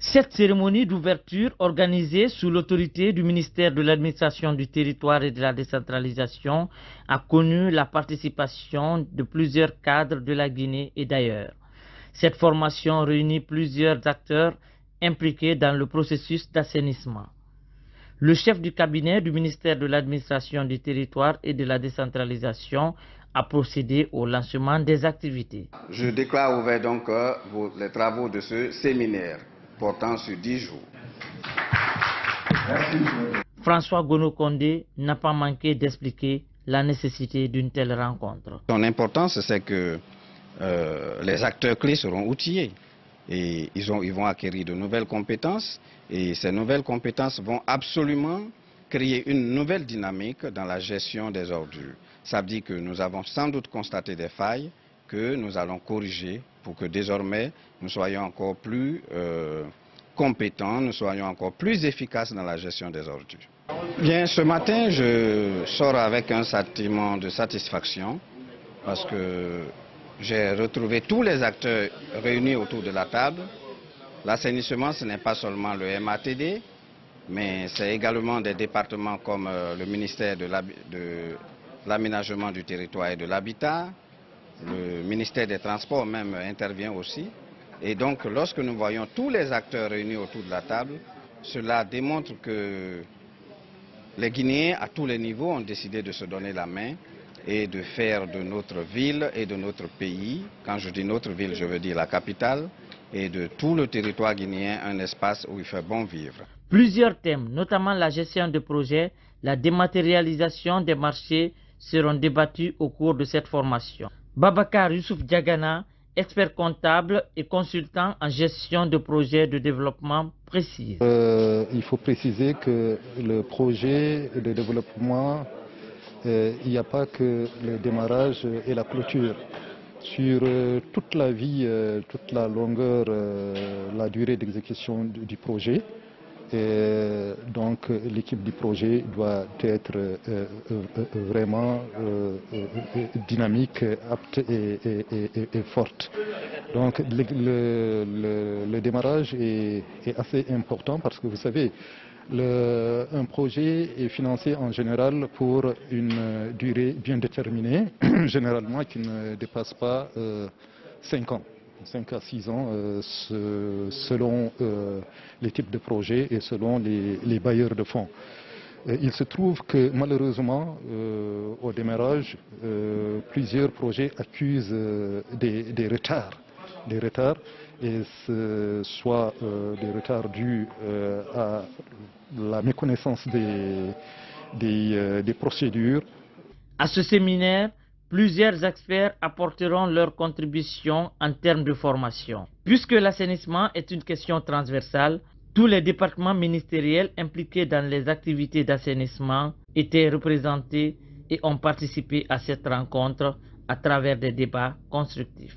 Cette cérémonie d'ouverture, organisée sous l'autorité du ministère de l'Administration du Territoire et de la Décentralisation, a connu la participation de plusieurs cadres de la Guinée et d'ailleurs. Cette formation réunit plusieurs acteurs impliqués dans le processus d'assainissement. Le chef du cabinet du ministère de l'Administration du Territoire et de la Décentralisation a procédé au lancement des activités. Je déclare ouvert donc les travaux de ce séminaire portant sur 10 jours. François Gono-Condé n'a pas manqué d'expliquer la nécessité d'une telle rencontre. Son importance, c'est que les acteurs clés seront outillés et ils vont acquérir de nouvelles compétences et ces nouvelles compétences vont absolument créer une nouvelle dynamique dans la gestion des ordures. Ça veut dire que nous avons sans doute constaté des failles que nous allons corriger pour que désormais nous soyons encore plus compétents, nous soyons encore plus efficaces dans la gestion des ordures. Bien, ce matin, je sors avec un sentiment de satisfaction parce que j'ai retrouvé tous les acteurs réunis autour de la table. L'assainissement, ce n'est pas seulement le MATD, mais c'est également des départements comme le ministère de l'Aménagement du Territoire et de l'Habitat, le ministère des Transports même intervient aussi. Et donc, lorsque nous voyons tous les acteurs réunis autour de la table, cela démontre que les Guinéens, à tous les niveaux, ont décidé de se donner la main et de faire de notre ville et de notre pays, quand je dis notre ville, je veux dire la capitale, et de tout le territoire guinéen, un espace où il fait bon vivre. Plusieurs thèmes, notamment la gestion de projets, la dématérialisation des marchés, seront débattus au cours de cette formation. Babacar Youssouf Diagana, expert comptable et consultant en gestion de projets de développement, précise. Il faut préciser que le projet de développement, il n'y a pas que le démarrage et la clôture. Sur toute la vie, toute la longueur, la durée d'exécution du projet, donc l'équipe du projet doit être vraiment dynamique, apte et forte. Donc le démarrage est assez important parce que vous savez, un projet est financé en général pour une durée bien déterminée, généralement qui ne dépasse pas 5 ans. 5 à 6 ans selon les types de projets et selon les bailleurs de fonds. Il se trouve que malheureusement, au démarrage, plusieurs projets accusent des retards. Et soit des retards dus à la méconnaissance des procédures. À ce séminaire, plusieurs experts apporteront leur contribution en termes de formation. Puisque l'assainissement est une question transversale, tous les départements ministériels impliqués dans les activités d'assainissement étaient représentés et ont participé à cette rencontre à travers des débats constructifs.